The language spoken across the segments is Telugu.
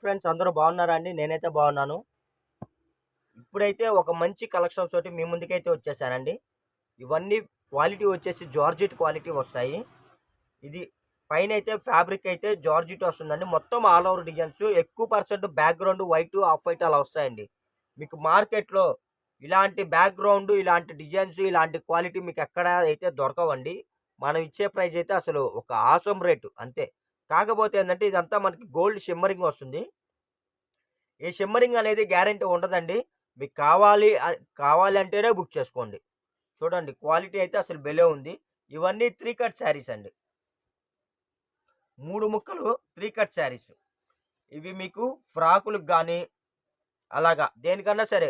ఫ్రెండ్స్ అందరూ బాగున్నారా అండి? నేనైతే బాగున్నాను. ఇప్పుడైతే ఒక మంచి కలెక్షన్స్ తోటి మీ ముందుకైతే వచ్చేసానండి. ఇవన్నీ క్వాలిటీ వచ్చేసి జార్జెట్ క్వాలిటీ వస్తాయి. ఇది పైన అయితే ఫ్యాబ్రిక్ అయితే జార్జెట్ వస్తుందండి. మొత్తం ఆల్ ఓవర్ డిజైన్స్ ఎక్కువ percent background white off white అలా వస్తాయండి. మీకు మార్కెట్లో ఇలాంటి బ్యాక్గ్రౌండ్ ఇలాంటి డిజైన్స్ ఇలాంటి క్వాలిటీ మీకు ఎక్కడ అయితే దొరకవండి. మనం ఇచ్చే ప్రైస్ అయితే అసలు ఒక ఆసమ్ రేటు అంతే. కాకపోతే ఏంటంటే ఇదంతా మనకి గోల్డ్ షిమ్మరింగ్ వస్తుంది. ఈ షిమ్మరింగ్ అనేది గ్యారంటీ ఉండదండి. మీకు కావాలి అంటేనే బుక్ చేసుకోండి. చూడండి క్వాలిటీ అయితే అసలు భలే ఉంది. ఇవన్నీ 3 కట్ శారీస్ అండి. 3 ముక్కలు 3 కట్ శారీస్. ఇవి మీకు ఫ్రాకులకు గానీ, అలాగా దేనికన్నా సరే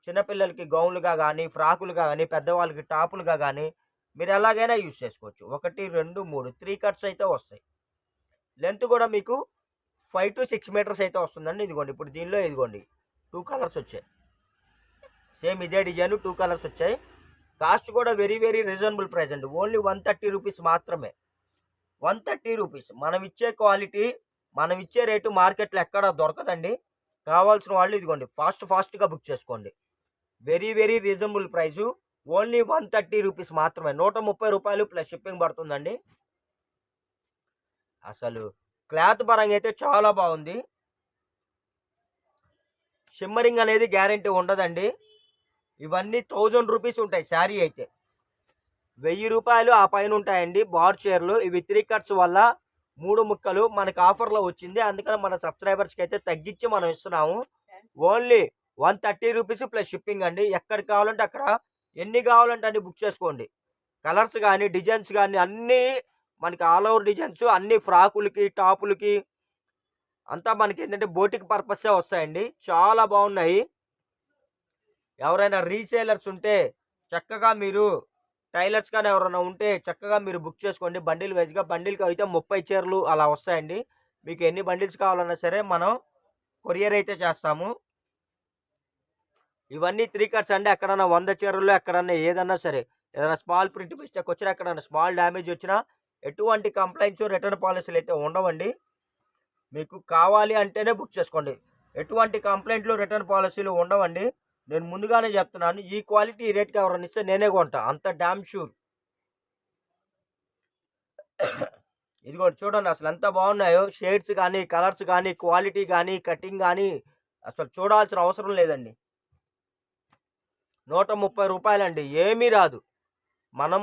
చిన్నపిల్లలకి గౌన్లుగా గానీ, ఫ్రాకులుగా గానీ, పెద్దవాళ్ళకి టాపులుగా గానీ మీరు ఎలాగైనా యూజ్ చేసుకోవచ్చు. 1, 2, 3 3 కట్స్ అయితే వస్తాయి. లెంత్ కూడా మీకు 5-6 మీటర్స్ అయితే వస్తుందండి. ఇదిగోండి ఇప్పుడు దీనిలో ఇదిగోండి 2 కలర్స్ వచ్చాయి. సేమ్ ఇదే డిజైన్ 2 కలర్స్ వచ్చాయి. కాస్ట్ కూడా వెరీ వెరీ రీజనబుల్ ప్రైస్ అండి. ఓన్లీ 130 రూపీస్ మాత్రమే. 130 రూపీస్. మనం ఇచ్చే క్వాలిటీ, మనం ఇచ్చే రేటు మార్కెట్లో ఎక్కడా దొరకదండి. కావాల్సిన వాళ్ళు ఇదిగోండి ఫాస్ట్గా బుక్ చేసుకోండి. Very very reasonable price. Only 130 rupees మాత్రమే. 130 రూపాయలు ప్లస్ షిప్పింగ్ పడుతుందండి. అసలు క్లాత్ పరంగా అయితే చాలా బాగుంది. షిమ్మరింగ్ అనేది గ్యారంటీ ఉండదండి. ఇవన్నీ 1000 రూపీస్ ఉంటాయి శారీ అయితే. 1000 రూపాయలు ఆ పైన ఉంటాయండి బార్ చీరలు. ఇవి 3 కట్స్ వల్ల 3 ముక్కలు మనకి ఆఫర్లో వచ్చింది. అందుకని మన సబ్స్క్రైబర్స్కి అయితే తగ్గించి మనం ఇస్తున్నాము. ఓన్లీ 130 రూపీస్ ప్లస్ షిప్పింగ్ అండి. ఎక్కడికి కావాలంటే అక్కడ ఎన్ని కావాలంటే అన్ని బుక్ చేసుకోండి. కలర్స్ కానీ డిజైన్స్ కానీ అన్నీ మనకి ఆల్ ఓవర్ డిజైన్స్ అన్ని ఫ్రాకులకి టాపులకి అంతా మనకి ఏంటంటే బోటిక్ పర్పస్సే వస్తాయండి. చాలా బాగున్నాయి. ఎవరైనా రీసేలర్స్ ఉంటే చక్కగా మీరు టైలర్స్ కానీ ఎవరైనా ఉంటే చక్కగా మీరు బుక్ చేసుకోండి. బండిల్ వైజ్గా బండిల్కి అయితే 30 చీరలు అలా వస్తాయండి. మీకు ఎన్ని బండిల్స్ కావాలన్నా సరే మనం కొరియర్ అయితే చేస్తాము. ఇవన్నీ 3 కట్స్ అండి. ఎక్కడన్నా 100 చీరల్లో ఎక్కడన్నా ఏదన్నా సరే ఏదైనా స్మాల్ ప్రింట్ మిస్టేక్ వచ్చినా ఎక్కడన్నా స్మాల్ డ్యామేజ్ వచ్చినా ఎటువంటి కంప్లైంట్స్ రిటర్న్ పాలసీలు అయితే ఉండవండి. మీకు కావాలి అంటేనే బుక్ చేసుకోండి. ఎటువంటి కంప్లైంట్లు రిటర్న్ పాలసీలు ఉండవండి. నేను ముందుగానే చెప్తున్నాను. ఈ క్వాలిటీ ఈ రేట్కి ఎవరైనా ఇస్తే నేనే కొంటా, అంత డామ్ షూర్. ఇదిగోండి చూడండి అసలు ఎంత బాగున్నాయో. షేడ్స్ కానీ కలర్స్ కానీ క్వాలిటీ కానీ కటింగ్ కానీ అసలు చూడాల్సిన అవసరం లేదండి. 130 రూపాయలండి. ఏమీ రాదు.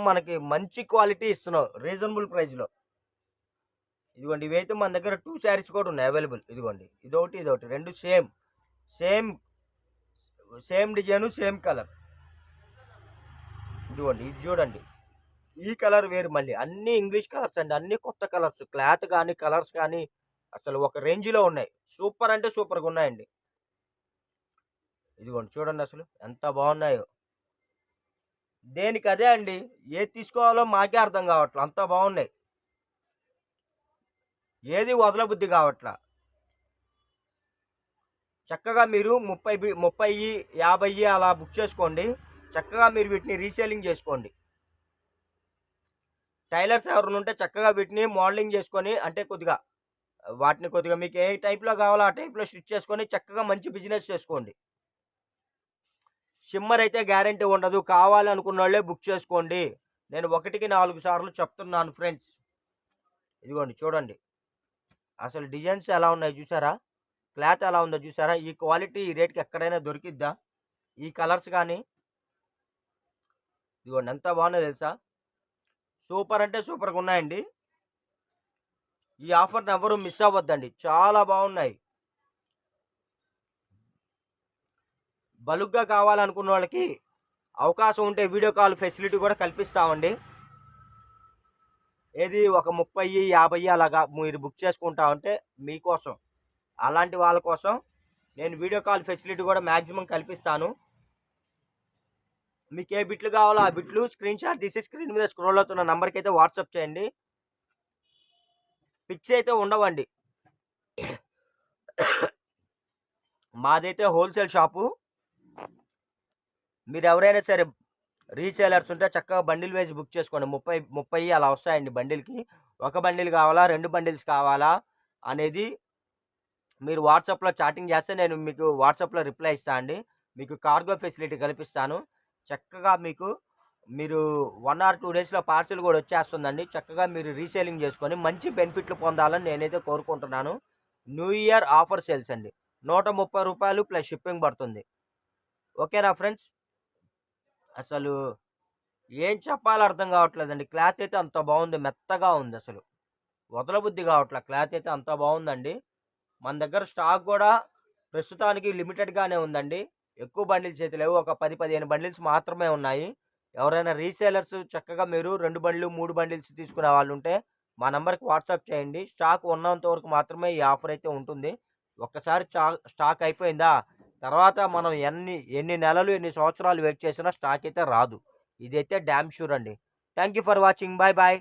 మనకి మంచి క్వాలిటీ ఇస్తున్నాం రీజనబుల్ ప్రైస్లో. ఇదిగోండి ఇవైతే మన దగ్గర 2 శారీస్ కూడా ఉన్నాయి అవైలబుల్. ఇదిగోండి ఇదొకటి 2 సేమ్ డిజైను సేమ్ కలర్. ఇదిగోండి ఇది చూడండి. ఈ కలర్ వేరు, మళ్ళీ అన్ని ఇంగ్లీష్ కలర్స్ అండి. అన్ని కొత్త కలర్స్. క్లాత్ కానీ కలర్స్ కానీ అసలు ఒక రేంజ్లో ఉన్నాయి. సూపర్ అంటే సూపర్గా ఉన్నాయండి. ఇదిగోండి చూడండి అసలు ఎంత బాగున్నాయో. దేనికి అదే అండి. ఏది తీసుకోవాలో మాకే అర్థం కావట్లేదు, అంత బాగున్నాయి. ఏది వదలబుద్ధి కావట్లా. చక్కగా మీరు 30, 50 అలా బుక్ చేసుకోండి. చక్కగా మీరు వీటిని రీసేలింగ్ చేసుకోండి. టైలర్స్ ఎవరైనా ఉంటే చక్కగా వీటిని మోడలింగ్ చేసుకొని అంటే వాటిని కొద్దిగా మీకు ఏ టైప్లో కావాలో ఆ టైప్లో స్టిచ్ చేసుకొని చక్కగా మంచి బిజినెస్ చేసుకోండి. షిమ్మర్ అయితే గ్యారంటీ ఉండదు. కావాలనుకున్న వాళ్ళే బుక్ చేసుకోండి. నేను 1కి 4 సార్లు చెప్తున్నాను ఫ్రెండ్స్. ఇదిగోండి చూడండి అసలు డిజైన్స్ ఎలా ఉన్నాయి చూసారా, క్లాత్ ఎలా ఉందో చూసారా. ఈ క్వాలిటీ ఈ రేట్కి ఎక్కడైనా దొరికిద్దా? ఈ కలర్స్ కానీ ఇదిగోండి ఎంత బాగున్నాయో తెలుసా. సూపర్ అంటే సూపర్గా ఉన్నాయండి. ఈ ఆఫర్ని ఎవరు మిస్ అవ్వద్దండి. చాలా బాగున్నాయి. బల్క్గా కావాలనుకున్న వాళ్ళకి అవకాశం ఉంటే వీడియో కాల్ ఫెసిలిటీ కూడా కల్పిస్తామండి. ఏది ఒక 30, 50 అలాగా మీరు బుక్ చేసుకుంటా ఉంటే మీకోసం, అలాంటి వాళ్ళ కోసం నేను వీడియో కాల్ ఫెసిలిటీ కూడా మ్యాక్సిమం కల్పిస్తాను. మీకు ఏ బిట్లు కావాలో ఆ బిట్లు స్క్రీన్ షాట్ తీసి స్క్రీన్ మీద స్క్రోల్ అవుతున్న నెంబర్కి అయితే వాట్సాప్ చేయండి. పిక్స్ అయితే ఉండవండి. మాదైతే హోల్సేల్ షాపు. మీరు ఎవరైనా సరే రీసేలర్స్ ఉంటే చక్కగా బండిల్ వైజ్ బుక్ చేసుకోండి. 30 అలా వస్తాయండి బండిల్కి. ఒక బండిల్ కావాలా 2 బండిల్స్ కావాలా అనేది మీరు వాట్సాప్‌లో చాటింగ్ చేస్తే నేను మీకు వాట్సాప్‌లో రిప్లై ఇస్తా అండి. మీకు కార్గో ఫెసిలిటీ కల్పిస్తాను. చక్కగా మీరు 1 ఆర్ 2 డేస్‌లో పార్సెల్ గూడా వచ్చేస్తుందండి. చక్కగా మీరు రీసేలింగ్ చేసుకొని మంచి బెనిఫిట్లు పొందాలని నేనైతే కోరుకుంటున్నాను. న్యూ ఇయర్ ఆఫర్ సేల్స్ అండి. రూ. 130 ప్లస్ షిప్పింగ్ పడుతుంది. ఓకేనా ఫ్రెండ్స్? అసలు ఏం చెప్పాలో అర్థం కావట్లేదండి. క్లాత్ అయితే అంత బావుంది. మెత్తగా ఉందసలు. వదలబుద్ధి కావట్ల. క్లాత్ అయితే అంత బావుందండి. మన దగ్గర స్టాక్ గూడా ప్రస్తుతానికి లిమిటెడ్‌గానే ఉందండి. ఎక్కువ బండిల్స్ అయితే లేవు. ఒక 10, 15 బండిల్స్ మాత్రమే ఉన్నాయి. ఎవరైనా రీసేలర్స్ చక్కగా మీరు 2 బండ్లు, 3 బండిల్స్ తీసుకునే వాళ్ళుంటే మా నంబర్‌కి వాట్సాప్ చేయండి. స్టాక్ ఉన్నంత వరకు మాత్రమే ఈ ఆఫర్ అయితే ఉంటుంది. ఒక్కసారి స్టాక్ అయిపోయిందా, తర్వాత మనం ఎన్ని నెలలు, ఎన్ని సంవత్సరాలు వెయిట్ చేసినా స్టాక్ అయితే రాదు. ఇదైతే డామ్ ష్యూర్ అండి. Thank you for watching. Bye bye.